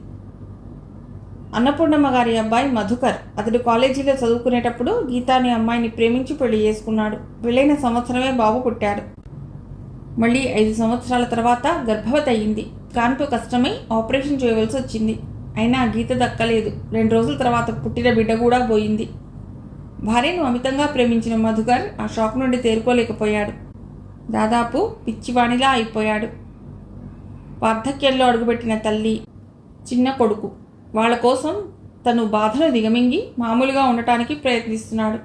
[SPEAKER 1] అన్నపూర్ణమ్మ గారి అబ్బాయి మధుకర్. అతడు కాలేజీలో చదువుకునేటప్పుడు గీత అనే అమ్మాయిని ప్రేమించి పెళ్లి చేసుకున్నాడు. పెళ్ళైన సంవత్సరమే బాబు పుట్టాడు. మళ్ళీ 5 సంవత్సరాల తర్వాత గర్భవతి అయ్యింది. కాన్పు కష్టమై ఆపరేషన్ చేయవలసి వచ్చింది. అయినా గీత దక్కలేదు. 2 రోజుల తర్వాత పుట్టిన బిడ్డ కూడా పోయింది. భార్యను అమితంగా ప్రేమించిన మధుకర్ ఆ షాక్ నుండి తేరుకోలేకపోయాడు. దాదాపు పిచ్చివాణిలా అయిపోయాడు. వార్ధక్యంలో అడుగుపెట్టిన తల్లి, చిన్న కొడుకు, వాళ్ళ కోసం తను బాధను దిగమింగి మామూలుగా ఉండటానికి ప్రయత్నిస్తున్నాడు.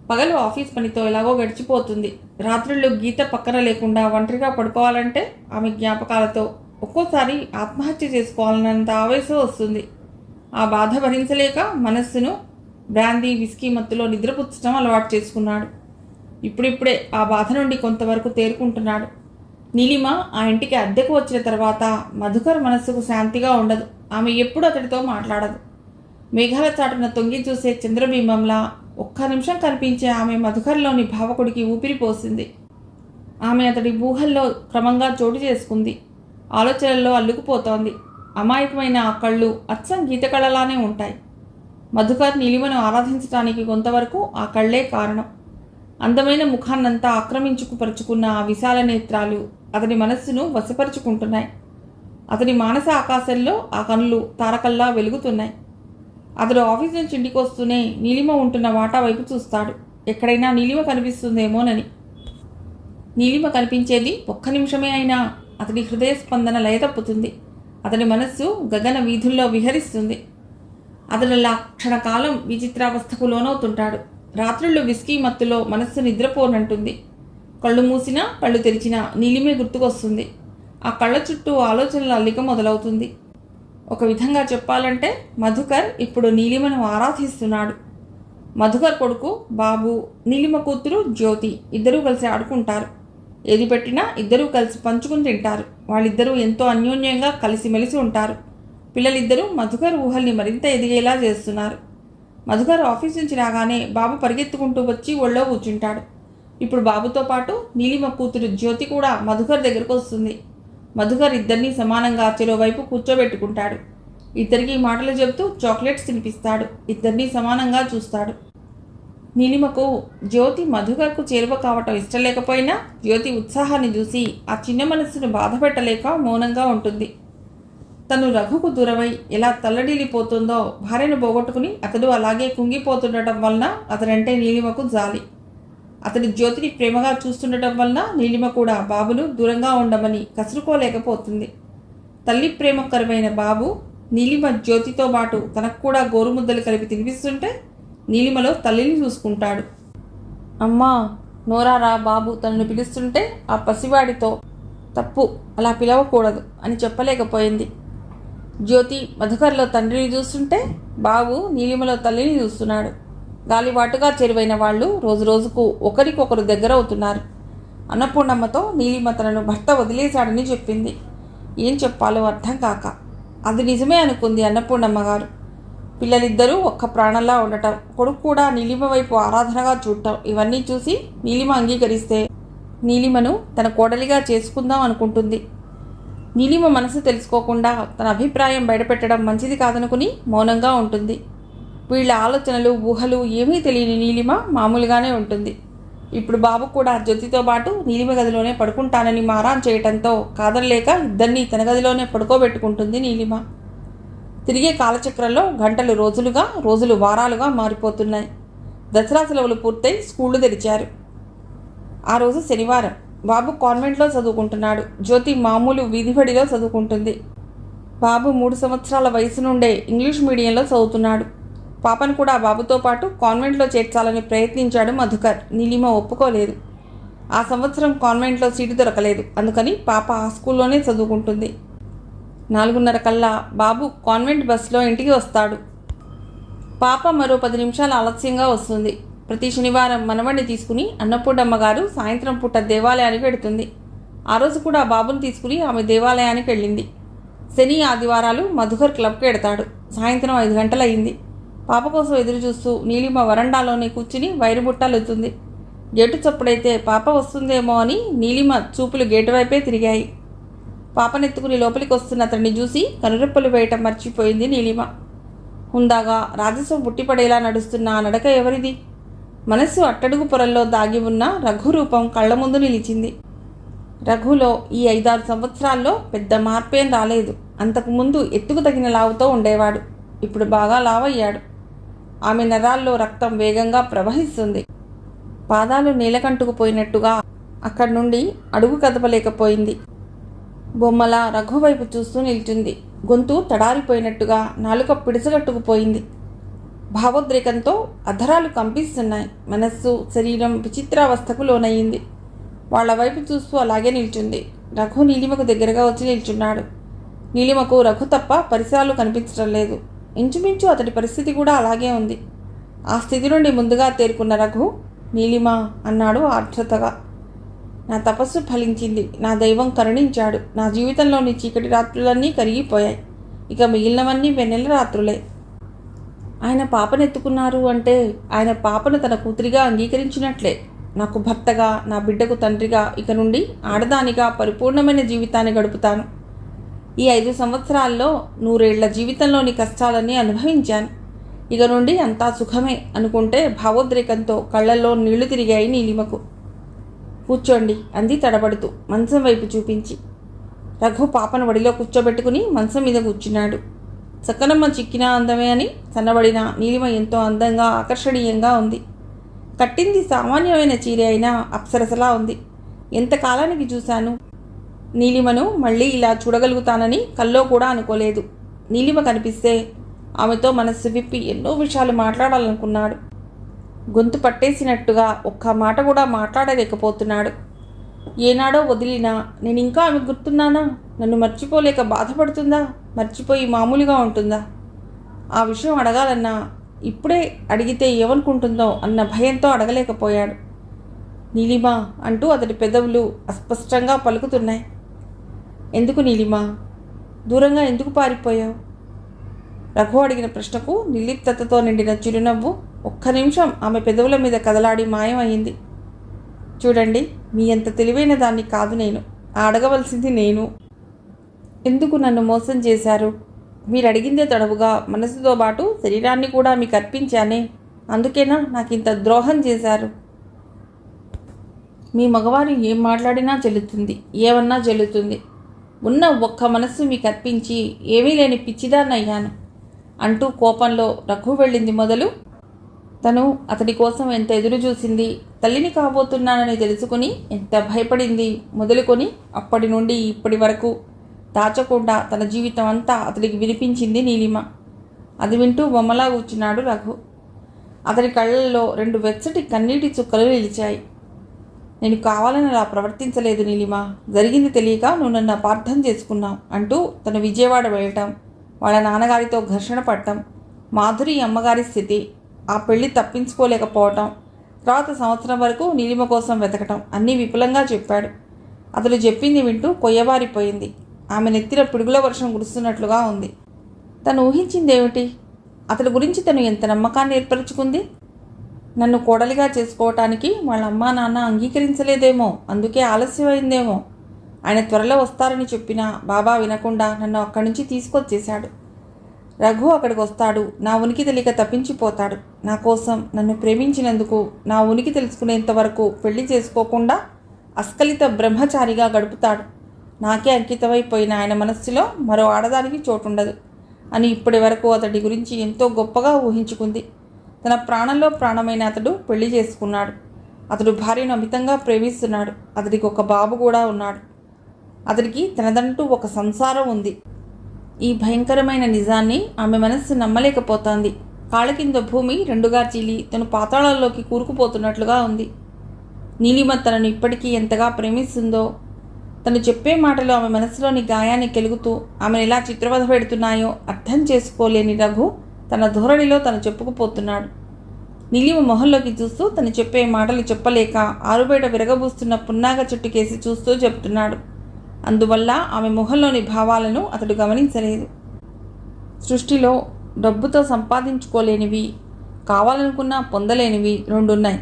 [SPEAKER 1] పగలు ఆఫీస్ పనితో ఎలాగో గడిచిపోతుంది. రాత్రుళ్ళు గీత పక్కన లేకుండా ఒంటరిగా పడుకోవాలంటే ఆమె జ్ఞాపకాలతో ఒక్కోసారి ఆత్మహత్య చేసుకోవాలన్నంత ఆవేశం వస్తుంది. ఆ బాధ భరించలేక మనస్సును బ్రాందీ, విస్కీ మత్తులో నిద్రపుచ్చడం అలవాటు చేసుకున్నాడు. ఇప్పుడిప్పుడే ఆ బాధ నుండి కొంతవరకు తేరుకుంటున్నాడు. నీలిమ ఆ ఇంటికి అద్దెకు వచ్చిన తర్వాత మధుకర్ మనస్సుకు శాంతిగా ఉండదు. ఆమె ఎప్పుడు అతడితో మాట్లాడదు. మేఘాల చాటున తొంగి చూసే చంద్రబింబంలా ఒక్క నిమిషం కనిపించే ఆమె మధుకర్లోని భావకుడికి ఊపిరిపోసింది. ఆమె అతడి ఊహల్లో క్రమంగా చోటు చేసుకుంది. ఆలోచనల్లో అల్లుకుపోతోంది. అమాయకమైన ఆ కళ్ళు అచ్చం గీత కళలానే ఉంటాయి. మధుకర్ నీలిమను ఆరాధించడానికి కొంతవరకు ఆ కళ్లే కారణం. అందమైన ముఖాన్నంతా ఆక్రమించుకుపరుచుకున్న ఆ విశాల నేత్రాలు అతని మనస్సును వశపరుచుకుంటున్నాయి. అతని మానస ఆకాశంలో ఆ కనులు తారకల్లా వెలుగుతున్నాయి. అతడు ఆఫీస్ నుంచి ఇంటికి వస్తూనే నీలిమ ఉంటున్న వాటా వైపు చూస్తాడు. ఎక్కడైనా నీలిమ కనిపిస్తుందేమోనని. నీలిమ కనిపించేది ఒక్క నిమిషమే అయినా అతడి హృదయ స్పందన లయ తప్పుతుంది. అతడి మనస్సు గగన వీధుల్లో విహరిస్తుంది. అతడు క్షణకాలం విచిత్రావస్థకు లోనవుతుంటాడు. రాత్రుళ్ళు విస్కీ మత్తులో మనస్సు నిద్రపోనంటుంది. కళ్ళు మూసినా కళ్ళు తెరిచినా నీలిమే గుర్తుకొస్తుంది. ఆ కళ్ళ చుట్టూ ఆలోచనల అల్లిక మొదలవుతుంది. ఒక విధంగా చెప్పాలంటే మధుకర్ ఇప్పుడు నీలిమను ఆరాధిస్తున్నాడు. మధుకర్ కొడుకు బాబు, నీలిమ కూతురు జ్యోతి ఇద్దరూ కలిసి ఆడుకుంటారు. ఏది పెట్టినా ఇద్దరూ కలిసి పంచుకుని తింటారు. వాళ్ళిద్దరూ ఎంతో అన్యోన్యంగా కలిసిమెలిసి ఉంటారు. పిల్లలిద్దరూ మధుకర్ ఊహల్ని మరింత ఎదిగేలా చేస్తున్నారు. మధుకర్ ఆఫీస్ నుంచి రాగానే బాబు పరిగెత్తుకుంటూ వచ్చి ఒళ్ళో కూర్చుంటాడు. ఇప్పుడు బాబుతో పాటు నీలిమ కూతురు జ్యోతి కూడా మధుకర్ దగ్గరకు వస్తుంది. మధుకర్ ఇద్దరినీ సమానంగా చెరోవైపు కూర్చోబెట్టుకుంటాడు. ఇద్దరికీ మాటలు చెబుతూ చాక్లెట్స్ తినిపిస్తాడు. ఇద్దరినీ సమానంగా చూస్తాడు. నీలిమకు జ్యోతి మధుకర్కు చేరువ కావటం ఇష్టం లేకపోయినా జ్యోతి ఉత్సాహాన్ని చూసి ఆ చిన్న మనస్సును బాధ పెట్టలేక మౌనంగా ఉంటుంది. తను రఘుకు దూరమై ఎలా తల్లడిల్లిపోతుందో భార్యను పోగొట్టుకుని అతడు అలాగే కుంగిపోతుండటం వలన అతనంటే నీలిమకు జాలి. అతడి జ్యోతిని ప్రేమగా చూస్తుండటం వలన నీలిమ కూడా బాబును దూరంగా ఉండమని కసురుకోలేకపోతుంది. తల్లి ప్రేమకరమైన బాబు నీలిమ జ్యోతితో పాటు తనకు కూడా గోరుముద్దలు కలిపి తినిపిస్తుంటే నీలిమలో తల్లిని చూసుకుంటాడు. అమ్మా నోరారా బాబు తనను పిలుస్తుంటే ఆ పసివాడితో తప్పు, అలా పిలవకూడదు అని చెప్పలేకపోయింది. జ్యోతి మధుకర్లో తండ్రిని చూస్తుంటే బాబు నీలిమలో తల్లిని చూస్తున్నాడు. గాలివాటుగా చేరువైన వాళ్ళు రోజురోజుకు ఒకరికొకరు దగ్గర అవుతున్నారు. అన్నపూర్ణమ్మతో నీలిమ తనను భర్త వదిలేశాడని చెప్పింది. ఏం చెప్పాలో అర్థం కాక అది నిజమే అనుకుంది అన్నపూర్ణమ్మ గారు. పిల్లలిద్దరూ ఒక్క ప్రాణంలా ఉండటం, కొడుకు కూడా నీలిమ వైపు ఆరాధనగా చూడటం, ఇవన్నీ చూసి నీలిమ అంగీకరిస్తే నీలిమను తన కోడలిగా చేసుకుందాం అనుకుంటుంది. నీలిమ మనసు తెలుసుకోకుండా తన అభిప్రాయం బయటపెట్టడం మంచిది కాదనుకుని మౌనంగా ఉంటుంది. వీళ్ళ ఆలోచనలు ఊహలు ఏమీ తెలియని నీలిమ మామూలుగానే ఉంటుంది. ఇప్పుడు బాబు కూడా జ్యోతితో పాటు నీలిమ గదిలోనే పడుకుంటానని మారాన్ చేయటంతో కాదనలేక ఇద్దరినీ తన గదిలోనే పడుకోబెట్టుకుంటుంది నీలిమ. తిరిగే కాలచక్రంలో గంటలు రోజులుగా, రోజులు వారాలుగా మారిపోతున్నాయి. దసరా సెలవులు పూర్తయి స్కూళ్లు తెరిచారు. ఆ రోజు శనివారం. బాబు కాన్వెంట్లో చదువుకుంటున్నాడు. జ్యోతి మామూలు వీధిబడిలో చదువుకుంటుంది. బాబు 3 సంవత్సరాల వయసు నుండే ఇంగ్లీష్ మీడియంలో చదువుతున్నాడు. పాపను కూడా బాబుతో పాటు కాన్వెంట్లో చేర్చాలని ప్రయత్నించాడు మధుకర్. నీలిమ ఒప్పుకోలేదు. ఆ సంవత్సరం కాన్వెంట్లో సీటు దొరకలేదు. అందుకని పాప ఆ స్కూల్లోనే చదువుకుంటుంది. 4:30 కల్లా బాబు కాన్వెంట్ బస్సులో ఇంటికి వస్తాడు. పాప మరో 10 నిమిషాలు ఆలస్యంగా వస్తుంది. ప్రతి శనివారం మనవడిని తీసుకుని అన్నపూర్ణమ్మ గారు సాయంత్రం పూట దేవాలయానికి వెడుతుంది. ఆ రోజు కూడా బాబుని తీసుకుని ఆమె దేవాలయానికి వెళ్ళింది. శని ఆదివారాలు మధుకర్ క్లబ్కి వెడతాడు. సాయంత్రం 5 గంటలయ్యింది. పాప కోసం ఎదురు చూస్తూ నీలిమ వరండాలోనే కూర్చుని వైరుబుట్టాలుతుంది. గేటు చప్పుడైతే పాప వస్తుందేమో అని నీలిమ చూపులు గేటు వైపే తిరిగాయి. పాపనెత్తుకుని లోపలికి వస్తున్న అతన్ని చూసి కనురెప్పలు వేయటం మర్చిపోయింది నీలిమ. హుందాగా రాజసం పుట్టిపడేలా నడుస్తున్న ఆ నడక ఎవరిది? మనస్సు అట్టడుగు పొరల్లో దాగి ఉన్న రఘు రూపం కళ్ల ముందు నిలిచింది. రఘులో ఈ 5-6 సంవత్సరాల్లో పెద్ద మార్పేం రాలేదు. అంతకుముందు ఎత్తుకు తగిన లావుతో ఉండేవాడు. ఇప్పుడు బాగా లావయ్యాడు. ఆమె నరాల్లో రక్తం వేగంగా ప్రవహిస్తుంది. పాదాలు నేలకంటుకుపోయినట్టుగా అక్కడి నుండి అడుగు కదపలేకపోయింది. బొమ్మల రఘు వైపు చూస్తూ నిల్చుంది. గొంతు తడారిపోయినట్టుగా నాలుక పిడిసగట్టుకుపోయింది. భావోద్రేకంతో అధరాలు కంపిస్తున్నాయి. మనస్సు శరీరం విచిత్రావస్థకు లోనయ్యింది. వాళ్ల వైపు చూస్తూ అలాగే నిల్చుంది. రఘు నీలిమకు దగ్గరగా వచ్చి నిల్చున్నాడు. నీలిమకు రఘు తప్ప పరిసరాలు కనిపించడం లేదు. ఇంచుమించు అతడి పరిస్థితి కూడా అలాగే ఉంది. ఆ స్థితి నుండి ముందుగా తేరుకున్న రఘు నీలిమ అన్నాడు ఆర్ద్రతగా. నా తపస్సు ఫలించింది. నా దైవం కరుణించాడు. నా జీవితంలోని చీకటి రాత్రులన్నీ కరిగిపోయాయి. ఇక మిగిలినవన్నీ వెన్నెల రాత్రులే. ఆయన పాపనెత్తుకున్నారు అంటే ఆయన పాపను తన కూతురిగా అంగీకరించినట్లే. నాకు భర్తగా, నా బిడ్డకు తండ్రిగా, ఇక నుండి ఆడదానిగా పరిపూర్ణమైన జీవితాన్ని గడుపుతాను. ఈ 5 సంవత్సరాల్లో 100 ఏళ్ల జీవితంలోని కష్టాలన్నీ అనుభవించాను. ఇక నుండి అంతా సుఖమే అనుకుంటే భావోద్రేకంతో కళ్ళల్లో నీళ్లు తిరిగాయి నీలిమకు. కూర్చోండి అంది తడబడుతూ మంచం వైపు చూపించి. రఘు పాపను వడిలో కూర్చోబెట్టుకుని మంచం మీద కూర్చున్నాడు. చక్కనమ్మ చిక్కిన అందమే అని సన్నబడిన నీలిమ ఎంతో అందంగా ఆకర్షణీయంగా ఉంది. కట్టింది సామాన్యమైన చీర అయినా అప్సరసలా ఉంది. ఎంతకాలానికి చూశాను నీలిమను మళ్ళీ ఇలా చూడగలుగుతానని కల్లో కూడా అనుకోలేదు. నీలిమ కనిపిస్తే ఆమెతో మనస్సు విప్పి ఎన్నో విషయాలు మాట్లాడాలనుకున్నాడు. గొంతు పట్టేసినట్టుగా ఒక్క మాట కూడా మాట్లాడలేకపోతున్నాడు. ఏనాడో వదిలినా నేను ఇంకా ఆమె గుర్తున్నానా? నన్ను మర్చిపోలేక బాధపడుతుందా? మర్చిపోయి మామూలుగా ఉంటుందా? ఆ విషయం అడగాలన్నా ఇప్పుడే అడిగితే ఏమనుకుంటుందో అన్న భయంతో అడగలేకపోయాడు. నీలిమా అంటూ అతడి పెదవులు అస్పష్టంగా పలుకుతున్నాయి. ఎందుకు నీలిమా? దూరంగా ఎందుకు పారిపోయావు? రఘు అడిగిన ప్రశ్నకు నిర్లిప్తతతో నిండిన చిరునవ్వు ఒక్క నిమిషం ఆమె పెదవుల మీద కదలాడి మాయమైంది. చూడండి, మీ అంత తెలివైన దాన్ని కాదు నేను. అడగవలసింది నేను. ఎందుకు నన్ను మోసం చేశారు? మీరు అడిగిందే తడవుగా మనసుతో పాటు శరీరాన్ని కూడా మీకు అర్పించానే. అందుకేనా నాకు ఇంత ద్రోహం చేశారు? మీ మగవారు ఏం మాట్లాడినా చెల్లుతుంది, ఏమన్నా చెల్లుతుంది. ఉన్న ఒక్క మనస్సు మీకు అర్పించి ఏమీ లేని పిచ్చిదాన్నయ్యాను అంటూ కోపంలో రఘు వెళ్ళింది మొదలు. తను అతడి కోసం ఎంత ఎదురు చూసింది, తల్లిని కాబోతున్నానని తెలుసుకుని ఎంత భయపడింది మొదలుకొని అప్పటి నుండి ఇప్పటి వరకు దాచకుండా తన జీవితం అంతా అతడికి వినిపించింది నీలిమ. అది వింటూ బొమ్మలా కూర్చున్నాడు రఘు. అతడి కళ్ళల్లో 2 వెచ్చటి కన్నీటి చుక్కలు నిలిచాయి. నేను కావాలని అలా ప్రవర్తించలేదు నీలిమ. జరిగింది తెలియక నువ్వు నన్ను అపార్థం చేసుకున్నావు అంటూ తను విజయవాడ వెళ్ళటం, వాళ్ళ నాన్నగారితో ఘర్షణ పడటం, మాధురి అమ్మగారి స్థితి, ఆ పెళ్లి తప్పించుకోలేకపోవటం, తర్వాత సంవత్సరం వరకు నీలిమ కోసం వెతకటం అన్నీ విపులంగా చెప్పాడు. అతడు చెప్పింది వింటూ కొయ్యబారిపోయింది. ఆమె నెత్తిన పిడుగుల వర్షం కురుస్తున్నట్లుగా ఉంది. తను ఊహించిందేమిటి? అతడి గురించి తను ఎంత నమ్మకాన్ని ఏర్పరచుకుంది? నన్ను కోడలిగా చేసుకోవటానికి వాళ్ళ అమ్మా నాన్న అంగీకరించలేదేమో, అందుకే ఆలస్యమైందేమో. ఆయన త్వరలో వస్తారని చెప్పినా బాబా వినకుండా నన్ను అక్కడి నుంచి తీసుకొచ్చేశాడు. రఘు అక్కడికి వస్తాడు, నా ఉనికి తెలియక తప్పించిపోతాడు. నా కోసం నన్ను ప్రేమించినందుకు నా ఉనికి తెలుసుకునేంత వరకు పెళ్లి చేసుకోకుండా అస్కలిత బ్రహ్మచారిగా గడుపుతాడు. నాకే అంకితమైపోయిన ఆయన మనస్సులో మరో ఆడదానికి చోటుండదు అని ఇప్పటి వరకు అతడి గురించి ఎంతో గొప్పగా ఊహించుకుంది. తన ప్రాణంలో ప్రాణమైన అతడు పెళ్లి చేసుకున్నాడు. అతడు భార్యను అమితంగా ప్రేమిస్తున్నాడు. అతడికి ఒక బాబు కూడా ఉన్నాడు. అతడికి తనదంటూ ఒక సంసారం ఉంది. ఈ భయంకరమైన నిజాన్ని ఆమె మనస్సు నమ్మలేకపోతోంది. కాళ్ళ కింద భూమి 2గా చీలి తను పాతాళంలోకి కూరుకుపోతున్నట్లుగా ఉంది. నీలిమ తనను ఇప్పటికీ ఎంతగా ప్రేమిస్తుందో, తను చెప్పే మాటలు ఆమె మనసులోని గాయాన్ని కెలుగుతూ ఆమెను ఎలా చిత్రవధ పెడుతున్నాయో అర్థం చేసుకోలేని రఘు తన ధోరణిలో తను చెప్పుకుపోతున్నాడు. నీలిమ మొహంలోకి చూస్తూ తను చెప్పే మాటలు చెప్పలేక ఆరుబయట విరగబూస్తున్న పున్నాగ చెట్టుకేసి చూస్తూ చెప్తున్నాడు. అందువల్ల ఆమె మొహంలోని భావాలను అతడు గమనించలేదు. సృష్టిలో డబ్బుతో సంపాదించుకోలేనివి, కావాలనుకున్నా పొందలేనివి 2 ఉన్నాయి.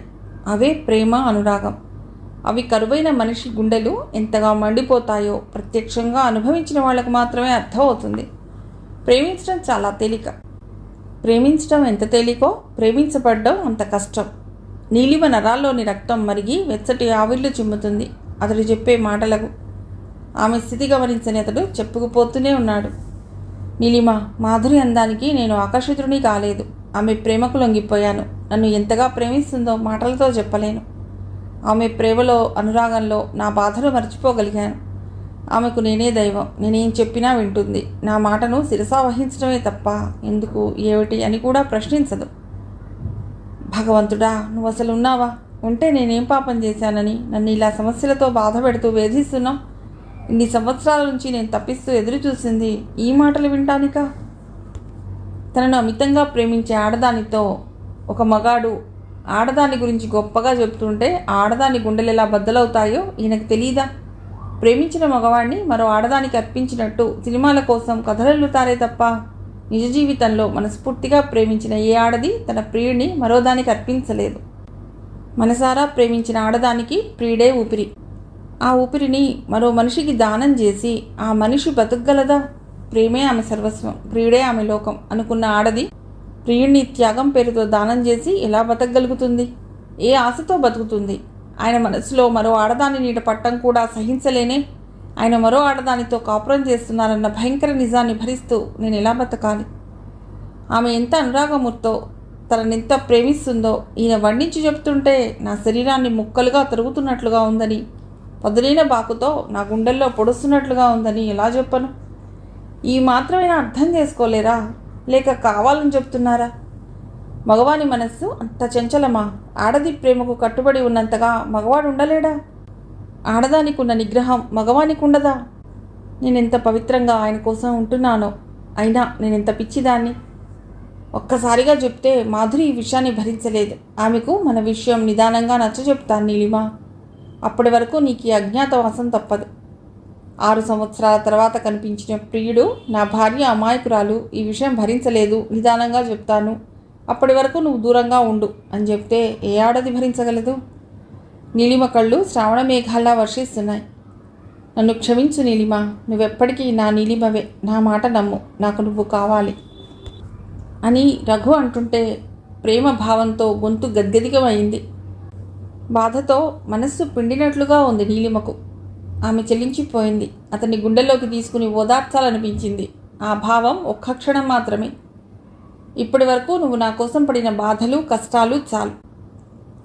[SPEAKER 1] అవే ప్రేమ, అనురాగం. అవి కరువైన మనిషి గుండెలు ఎంతగా మండిపోతాయో ప్రత్యక్షంగా అనుభవించిన వాళ్ళకు మాత్రమే అర్థమవుతుంది. ప్రేమించడం చాలా తేలిక. ప్రేమించడం ఎంత తేలికో ప్రేమించబడ్డం అంత కష్టం. నీలిమ నరాల్లోని రక్తం మరిగి వెచ్చటి ఆవిర్లు చిమ్ముతుంది అతడు చెప్పే మాటలకు. ఆమె స్థితి గమనించని అతడు చెప్పుకుపోతూనే ఉన్నాడు. నీలిమ, మాధురి అందానికి నేను ఆకర్షితుడిని కాలేదు. ఆమె ప్రేమకు లొంగిపోయాను. నన్ను ఎంతగా ప్రేమిస్తుందో మాటలతో చెప్పలేను. ఆమె ప్రేమలో, అనురాగంలో నా బాధలు మర్చిపోగలిగాను. ఆమెకు నేనే దైవం. నేనేం చెప్పినా వింటుంది. నా మాటను శిరసా వహించడమే తప్ప ఎందుకు, ఏమిటి అని కూడా ప్రశ్నించదు. భగవంతుడా, నువ్వు అసలు ఉన్నావా? ఉంటే నేనేం పాపం చేశానని నన్ను ఇలా సమస్యలతో బాధ పెడుతూ వేధిస్తున్నావు? ఇన్ని సంవత్సరాల నుంచి నేను తప్పిస్తూ ఎదురు చూసింది ఈ మాటలు వినటానికా? తనను అమితంగా ప్రేమించే ఆడదానితో ఒక మగాడు ఆడదాని గురించి గొప్పగా చెప్తుంటే ఆడదాని గుండెలు ఎలా బద్దలవుతాయో ఈయనకు తెలీదా? ప్రేమించిన మగవాడిని మరో ఆడదానికి అర్పించినట్టు సినిమాల కోసం కథలల్లుతారే తప్ప నిజ జీవితంలో మనస్ఫూర్తిగా ప్రేమించిన ఏ ఆడది తన ప్రియుడిని మరోదానికి అర్పించలేదు. మనసారా ప్రేమించిన ఆడదానికి ప్రియుడే ఊపిరి. ఆ ఊపిరిని మరో మనిషికి దానం చేసి ఆ మనిషి బతుకగలదా? ప్రేమే ఆమె సర్వస్వం, ప్రియుడే ఆమె లోకం అనుకున్న ఆడది ప్రియుడిని త్యాగం పేరుతో దానం చేసి ఎలా బతకగలుగుతుంది? ఏ ఆశతో బతుకుతుంది? ఆయన మనసులో మరో ఆడదాని నీట పట్టం కూడా సహించలేనే. ఆయన మరో ఆడదానితో కాపురం చేస్తున్నారన్న భయంకర నిజాన్ని భరిస్తూ నేను ఎలా బతకాలి? ఆమె ఎంత అనురాగమూర్తో, తననెంత ప్రేమిస్తుందో ఈయన వర్ణించి చెప్తుంటే నా శరీరాన్ని ముక్కలుగా తరుగుతున్నట్లుగా ఉందని, పదునైన బాకుతో నా గుండెల్లో పొడుస్తున్నట్లుగా ఉందని ఎలా చెప్పను? ఈ మాత్రమైనా అర్థం చేసుకోలేరా? లేక కావాలని చెప్తున్నారా? మగవాని మనస్సు అంత చంచలమా? ఆడది ప్రేమకు కట్టుబడి ఉన్నంతగా మగవాడు ఉండలేడా? ఆడదానికి ఉన్న నిగ్రహం మగవానికి ఉండదా? నేనెంత పవిత్రంగా ఆయన కోసం ఉంటున్నానో, అయినా నేనెంత పిచ్చిదాన్ని. ఒక్కసారిగా చెప్తే మాధురి ఈ విషయాన్ని భరించలేదు. ఆమెకు మన విషయం నిదానంగా నచ్చచెప్తాను నీలిమా. అప్పటి వరకు నీకు ఈ అజ్ఞాతవాసం తప్పదు. 6 సంవత్సరాల తర్వాత కనిపించిన ప్రియుడు నా భార్య అమాయకురాలు, ఈ విషయం భరించలేదు, నిదానంగా చెప్తాను, అప్పటి వరకు నువ్వు దూరంగా ఉండు అని చెప్తే ఏ ఆడది భరించగలదు? నీలిమ కళ్ళు శ్రావణ మేఘాల్లా వర్షిస్తున్నాయి. నన్ను క్షమించు నీలిమ, నువ్వెప్పటికీ నా నీలిమవే, నా మాట నమ్ము, నాకు నువ్వు కావాలి అని రఘు అంటుంటే ప్రేమ భావంతో గొంతు గద్గదికమైంది. బాధతో మనస్సు పిండినట్లుగా ఉంది నీలిమకు. ఆమె చెల్లించిపోయింది. అతన్ని గుండెల్లోకి తీసుకుని ఓదార్చాలనిపించింది. ఆ భావం ఒక్క క్షణం మాత్రమే. ఇప్పటి వరకు నువ్వు నా కోసం పడిన బాధలు కష్టాలు చాలు.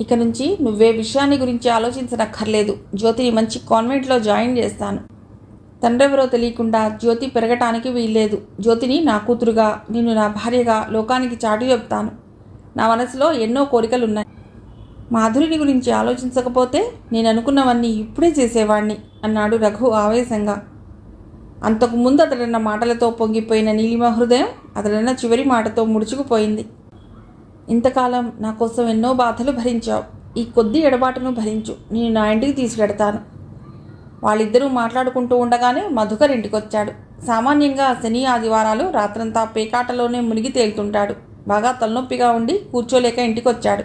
[SPEAKER 1] ఇక నుంచి నువ్వే విషయాన్ని గురించి ఆలోచించనక్కర్లేదు. జ్యోతిని మంచి కాన్వెంట్లో జాయిన్ చేస్తాను. తండ్రెవరో తెలియకుండా జ్యోతి పెరగటానికి వీల్లేదు. జ్యోతిని నా కూతురుగా, నిన్ను నా భార్యగా లోకానికి చాటు చెప్తాను. నా మనసులో ఎన్నో కోరికలున్నాయి. మాధురిని గురించి ఆలోచించకపోతే నేను అనుకున్నవన్నీ ఇప్పుడే చేసేవాణ్ణి అన్నాడు రఘు ఆవేశంగా. అంతకుముందు అతడన్న మాటలతో పొంగిపోయిన నీలిమ హృదయం అతడన్న చివరి మాటతో ముడుచుకుపోయింది. ఇంతకాలం నా కోసం ఎన్నో బాధలు భరించావు. ఈ కొద్ది ఎడబాటును భరించు. నేను నా ఇంటికి తీసుకెడతాను. వాళ్ళిద్దరూ మాట్లాడుకుంటూ ఉండగానే మధుకర్ ఇంటికొచ్చాడు. సామాన్యంగా శని ఆదివారాలు రాత్రంతా పేకాటలోనే మునిగి తేలుతుంటాడు. బాగా తలనొప్పిగా ఉండి కూర్చోలేక ఇంటికొచ్చాడు.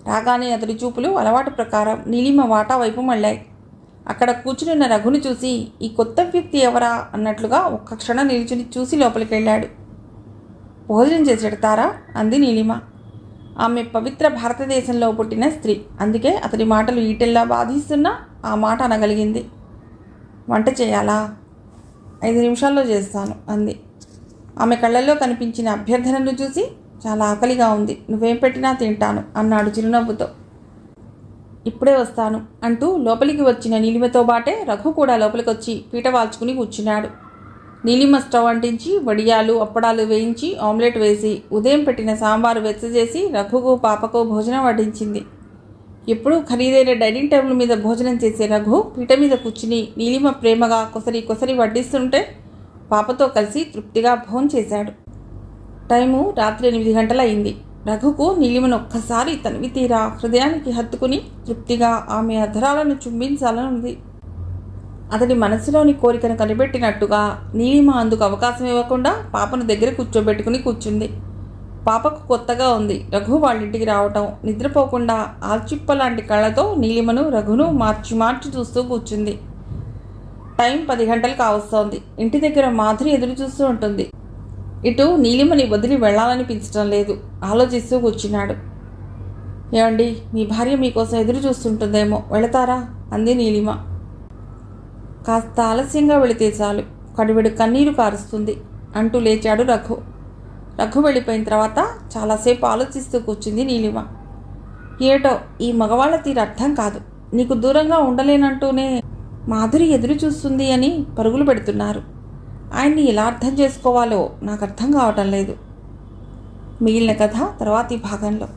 [SPEAKER 1] రాగానే అతడి చూపులు అలవాటు ప్రకారం నీలిమ వాటా వైపు మళ్ళాయి. అక్కడ కూర్చునున్న రఘుని చూసి ఈ కొత్త వ్యక్తి ఎవరా అన్నట్లుగా ఒక్క క్షణం నిల్చుని చూసి లోపలికి వెళ్ళాడు. భోజనం చేసేడతారా అంది నీలిమ. ఆమె పవిత్ర భారతదేశంలో పుట్టిన స్త్రీ. అందుకే అతడి మాటలు ఈటెల్లా బాధిస్తున్నా ఆ మాట అనగలిగింది. వంట చేయాలా? 5 నిమిషాల్లో చేస్తాను అంది. ఆమె కళ్ళల్లో కనిపించిన అభ్యర్థనను చూసి చాలా ఆకలిగా ఉంది, నువ్వేం పెట్టినా తింటాను అన్నాడు చిరునవ్వుతో. ఇప్పుడే వస్తాను అంటూ లోపలికి వచ్చిన నీలిమతో బాటే రఘు కూడా లోపలికి వచ్చి పీట వాల్చుకుని కూర్చున్నాడు. నీలిమ స్టవ్ అంటించి వడియాలు అప్పడాలు వేయించి ఆమ్లెట్ వేసి ఉదయం పెట్టిన సాంబారు వెచ్చజేసి రఘుకు పాపకు భోజనం వడ్డించింది. ఎప్పుడూ ఖరీదైన డైనింగ్ టేబుల్ మీద భోజనం చేసే రఘు పీట మీద కూర్చుని నీలిమ ప్రేమగా కొసరి వడ్డిస్తుంటే పాపతో కలిసి తృప్తిగా భోంచేశాడు. టైము రాత్రి 8 గంటలయింది. రఘుకు నీలిమను ఒక్కసారి తనివి తీరా హృదయానికి హత్తుకుని తృప్తిగా ఆమె అధరాలను చుంబించాలనుంది. అతడి మనసులోని కోరికను కనిపెట్టినట్టుగా నీలిమ అందుకు అవకాశం ఇవ్వకుండా పాపను దగ్గర కూర్చోబెట్టుకుని పాపకు కొత్తగా ఉంది రఘు వాళ్ళింటికి రావటం. నిద్రపోకుండా ఆల్చిప్ప లాంటి కళ్ళతో నీలిమను రఘును మార్చి చూస్తూ కూర్చుంది. టైం 10 గంటలు కావస్తోంది. ఇంటి దగ్గర మాధురి ఎదురు చూస్తూ ఉంటుంది. ఇటు నీలిమని వదిలి వెళ్ళాలనిపించడం లేదు. ఆలోచిస్తూ కూర్చున్నాడు. ఏమండి, మీ భార్య మీకోసం ఎదురు చూస్తుంటుందేమో, వెళతారా అంది నీలిమ. కాస్త ఆలస్యంగా వెళితే చాలు, కడివెడు కన్నీరు కారుస్తుంది అంటూ లేచాడు రఘు. రఘు వెళ్ళిపోయిన తర్వాత చాలాసేపు ఆలోచిస్తూ కూర్చుంది నీలిమ. ఏటో ఈ మగవాళ్ళ తీరు అర్థం కాదు. నీకు దూరంగా ఉండలేనంటూనే మాధురి ఎదురు చూస్తుంది అని పరుగులు పెడుతున్నారు. ఆయన్ని ఎలా అర్థం చేసుకోవాలో నాకు అర్థం కావటం లేదు. మిగిలిన కథ తర్వాతి భాగంలో.